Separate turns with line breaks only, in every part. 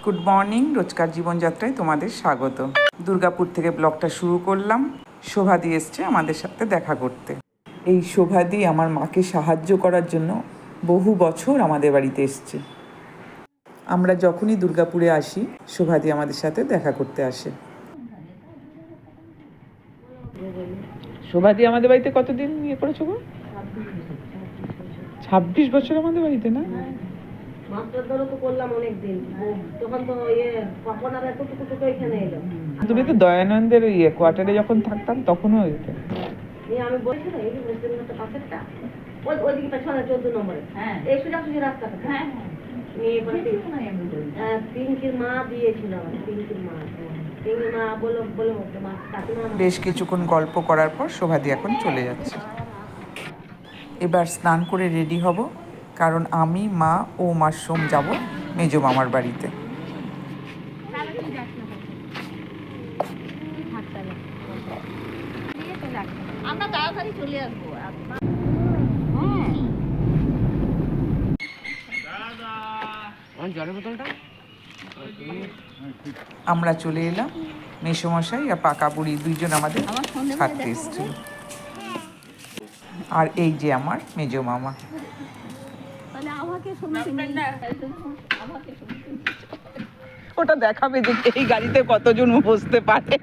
Good morning, রোজকার জীবনযাত্রায় তোমাদের স্বাগত। দুর্গাপুর থেকে ব্লগটা শুরু করলাম। শোভাদি এসছে আমাদের সাথে দেখা করতে। এই শোভাদি আমার মাকে সাহায্য করার জন্য বহু বছর আমাদের বাড়িতে এসছে। আমরা যখনই দুর্গাপুরে আসি, শোভাদি আমাদের সাথে দেখা করতে আসে। শোভাদি আমাদের বাড়িতে কতদিন ইয়ে করেছো গো? 26 বছর আমাদের বাড়িতে, না? তুমি তো দয়ানন্দের ইয়ে কোয়ার্টারে যখন থাকতাম তখনও হইতে। আমি বলছিলাম এই যে পাশেরটা ওইদিকে পেছনে 14 নম্বরে এই সোজাসুজি রাস্তাটা পিঙ্কির মা দিয়েছিল, পিঙ্কির মা বেশ কিছুক্ষণ গল্প করার পর শোভাদি এখন চলে যাচ্ছে। এবার স্নান করে রেডি হব, কারণ আমি, মা ও মাসুম যাব মেজো মামার বাড়িতে। আমরা চলে এলাম। মেসোমশাই আর পাকা বুড়ি দুইজন আমাদের থাকতে এসেছিল। আর এই যে আমার মেজো মামা। ওটা দেখাবে যে এই গাড়িতে কতজন বসতে পারে।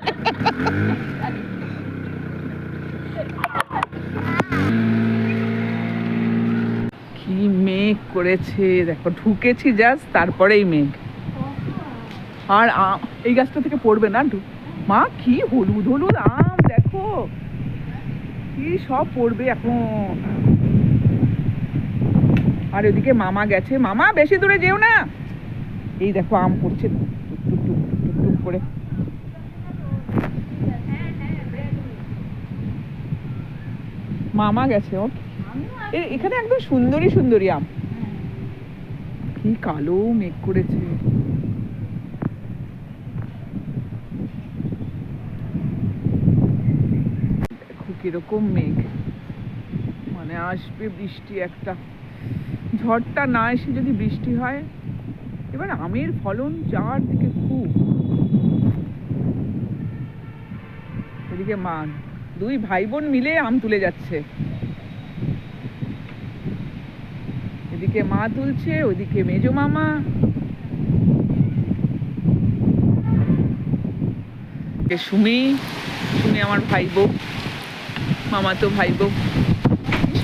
কি মেঘ করেছে দেখো, ঢুকেছি জাস্ট তারপরেই মেঘ। আর এই গাছটা থেকে পড়বে না মা, কি হলুদ হলুদ আম দেখো, কি সব পড়বে এখন। আর ওদিকে মামা গেছে। মামা বেশি দূরে যেও না। এই দেখো আম পড়ছে টুক টুক টুক টুক করে। মামা গেছে। ও এখানে একদম সুন্দরী সুন্দরী আম। কি কালো মেঘ করেছে। দেখো কিরকম মেঘ, মানে আসবে বৃষ্টি একটা। ঝড়টা না এসে যদি বৃষ্টি হয়। এবার আমের ফলন চারদিকে খুব। এদিকে মান দুই ভাই বোন মিলে আম তুলে যাচ্ছে। এদিকে মা তুলছে, ওইদিকে মেজো মামা। সুমি আমার ভাই বউ, মামা তো ভাই বউ।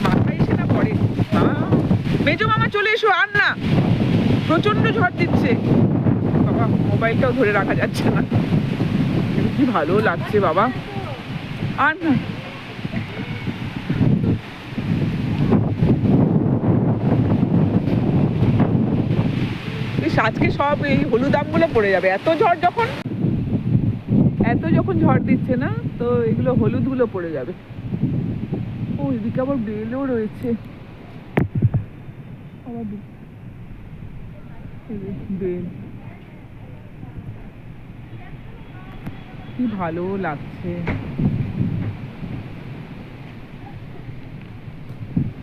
মাথায় এসে না পড়ে। মেজো মামা চলে এসো, আর না, প্রচন্ড ঝড় দিচ্ছে। বাবা মোবাইলটাও ধরে রাখা যাচ্ছে না। কি ভালো লাগছে বাবা, আর না। আজকে সব এই হলুদ আমগুলো পড়ে যাবে, এত যখন ঝড় দিচ্ছে না, তো এগুলো হলুদগুলো পড়ে যাবে। ও এদিকে আবার বেলও রয়েছে। বেল কি ভালো লাগছে।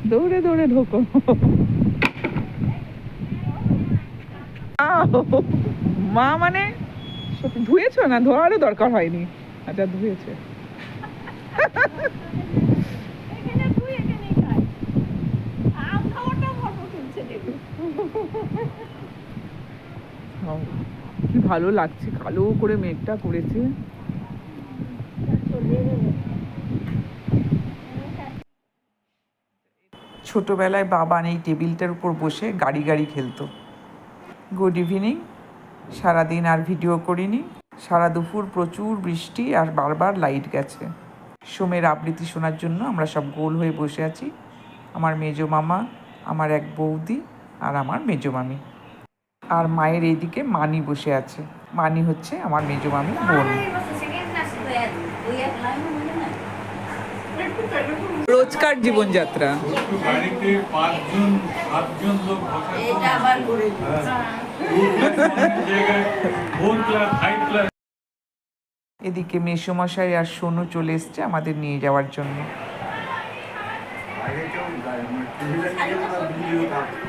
দৌড়ে দৌড়ে ঢোকো। মা মানে ধুয়েছো না? ধোয়ারও দরকার হয়নি। আচ্ছা ধুয়েছে। কি ভালো লাগছে, কালো করে মেঘটা করেছে। ছোটবেলায় বাবা এই টেবিলটার উপর বসে গাড়ি গাড়ি খেলতো। Good evening. সারাদিন আর ভিডিও করিনি। সারা দুপুর প্রচুর বৃষ্টি আর বারবার লাইট গেছে। সোমের আবৃত্তি শোনার জন্য আমরা সব গোল হয়ে বসে আছি। আমার মেজো মামা, আমার এক বৌদি আর আমার মেজো মামি। আর মায়ের এইদিকে মানি বসে আছে। মানি হচ্ছে আমার মেজো মামির বোন। রোজকার জীবনযাত্রা। এদিকে মেসোমশাই আর সোনু চলে এসছে আমাদের নিয়ে যাওয়ার জন্য।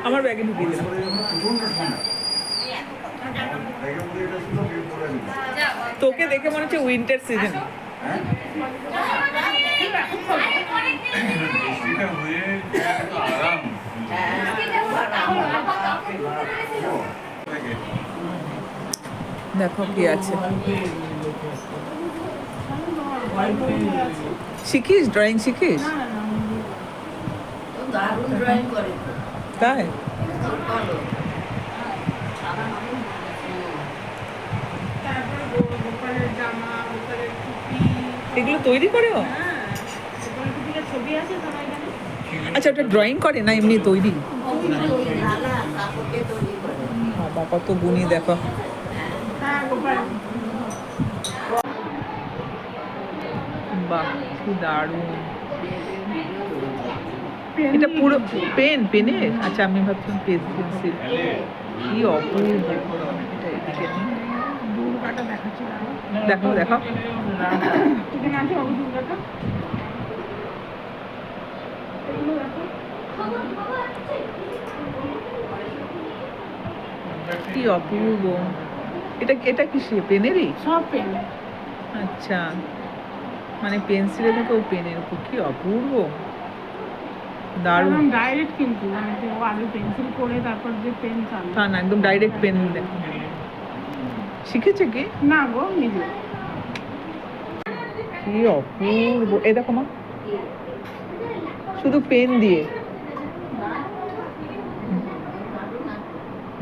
আমার ব্যাগে ঢুকিয়ে দিলাম। তোকে দেখে মনে হচ্ছে উইন্টার সিজন। দেখো কি আছে। শিখিস ড্রয়িং শিখিস? তাই এগুলো তৈরি করে? আচ্ছা ওটা ড্রয়িং করে না এমনি তৈরি? বাবা কত গুণী দেখো। বাহ কি দারুণ। এটা পুরো পেনের? আচ্ছা আমি ভাবছিলাম পেন্সিল। কি অপূর্ব। এটা এদিকে দেখো দেখো। কি অপূর্ব। এটা কি পেনেরই?
সব পেন।
আচ্ছা মানে পেন্সিলের থেকে ও পেনের উপর। কি অপূর্ব দারুণ।
ডাইরেক্ট কিন্তু মানে ও আগে পেন্সিল করে তারপর যে পেন চালায়।
না একদম ডাইরেক্ট পেন। দেখো শিখেছে কি?
না গো নিজে।
কি অপূর্ব। এ দেখো মা শুধু পেন দিয়ে।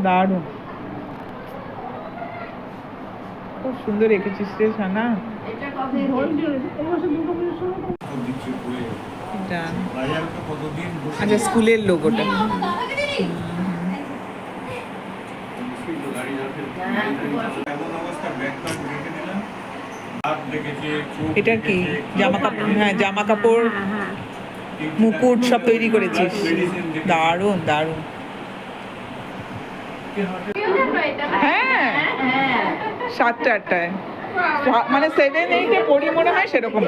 দারুণ খুব সুন্দর এঁকেছিস রে সানা। আচ্ছা স্কুলের লোগোটা। এটা কি জামা কাপড়? হ্যাঁ জামা কাপড় মুকুট সব তৈরি করেছিস। দারুণ দারুণ। হ্যাঁ 7টা 8টায় মানে 7 8 পড়ি মনে হয় সেরকম।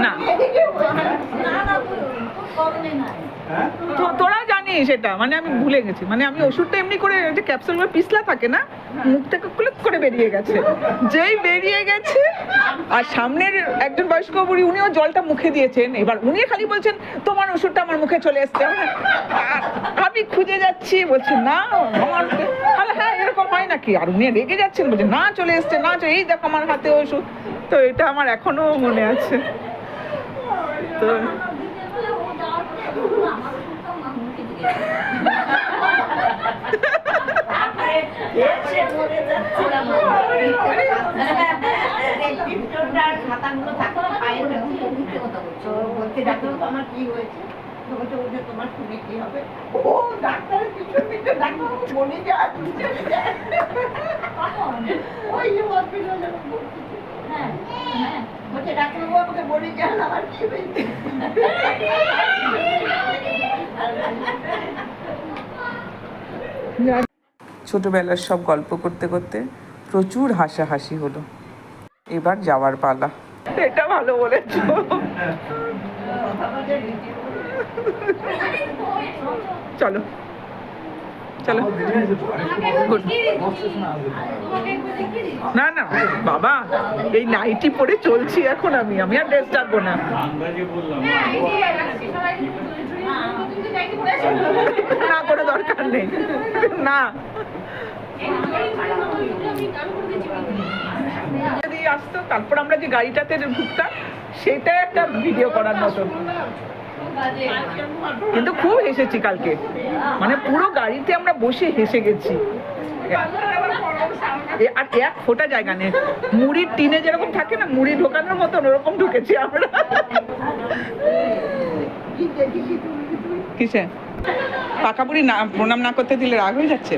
না তোরা জানিস এটা মানে আমি ভুলে গেছি। মানে আমি ওষুধটা এমনি করে যে ক্যাপসুলগুলো পিছলা থাকে না মুখ থেকে ক্লিক করে বেরিয়ে গেছে। যেই বেরিয়ে গেছে আর সামনের একজন বয়স্ক বুড়ি উনিও জলটা মুখে দিয়েছেন। এবার উনি খালি বলছেন তোমার ওষুধটা আমার মুখে চলে এসছে। আমি খুঁজে যাচ্ছি বলছি না আমার। হ্যাঁ এরকম হয় নাকি? আর উনি রেগে যাচ্ছেন বলছে না চলে এসছে না এই দেখো আমার হাতে ওষুধ। তো এটা আমার এখনো মনে আছে। তো
তোমার শুনে কি হবে? ও ডাক্তারের পিছনে ডাক্তার বলে যায় ওই যে হসপিটালে হ্যাঁ হ্যাঁ বলছে ডাক্তারবাবু আমাকে বলে যান আমার কি হয়েছে।
ছোটবেলার সব গল্প করতে করতে প্রচুর হাসাহাসি হলো। এবার যাওয়ার পালা। এটা ভালো বলেছো। চলো চলো। না না বাবা এই নাইটি পরে চলছি এখন। আমি আর ড্রেস রাখবো না। না কোনো দরকার নেই না। যদি আসতো তারপর আমরা যে গাড়িটাতে ঢুকতাম সেটা একটা ভিডিও করার মতো। কিন্তু খুব হেসেছি কালকে। মানে পুরো গাড়িতে আমরা বসে হেসে গেছি। আর এক ফোঁটা জায়গা নেই। মুড়ির টিনে যেরকম থাকে না মুড়ি ঢোকানোর মতন ওরকম ঢুকেছি আমরা। কিসে পাকা বুড়ি না প্রণাম না করতে দিলে রাগ হয়ে যাচ্ছে?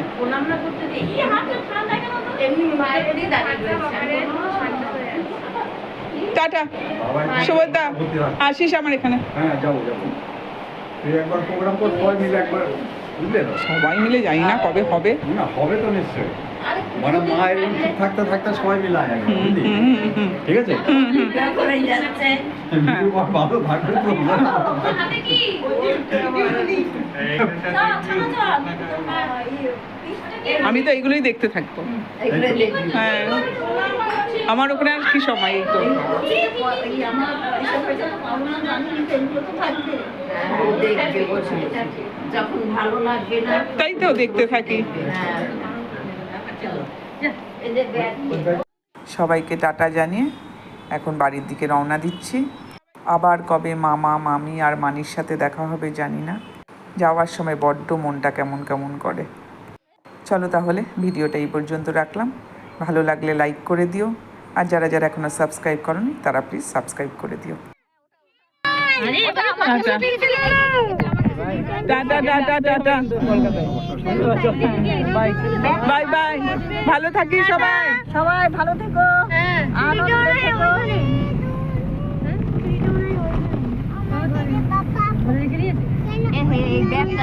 টাটা সুভদ্রা আসিস আমার এখানে।
হ্যাঁ যাবো যাবো। তুই একবার প্রোগ্রাম কর সবাই মিলে একবার বুঝলে?
সবাই মিলে জানি না কবে হবে।
না হবে তো নিশ্চয়ই। মানে মা এরকম চুপ থাকতে থাকতে সময় মিলায় একদম, বুঝলি? ঠিক আছে
ভিডিও করেই যাচ্ছে।
ভিডিও কর, ভালো থাকবে তো।
হাতে কি?
আমি তো এগুলোই দেখতে থাকবো।
এগুলো দেখবি।
হ্যাঁ, আমার ওখানে আর কি সময়, এই তো
দেখবে বসে। যখন ভালো লাগবে না
তাই তো দেখতে থাকি।
হ্যাঁ। চলো, যা, এদের ব্যাগ নিয়ে।
সবাইকে টাটা জানিয়ে এখন বাড়ির দিকে রওনা দিচ্ছি। আবার কবে মামা মামি আর মানির সাথে দেখা হবে জানি না। যাওয়ার সময় বড্ড মনটা কেমন কেমন করে। চলো তাহলে ভিডিওটা এই পর্যন্ত রাখলাম। ভালো লাগলে লাইক করে দিও, আর যারা যারা এখনও সাবস্ক্রাইব করনি তারা প্লিজ সাবস্ক্রাইব করে দিও। Tata tata tata, bye bye, ভালো থাকি সবাই।
সবাই ভালো থেকো। আনন্দে থেকো।
এই ব্যাগটা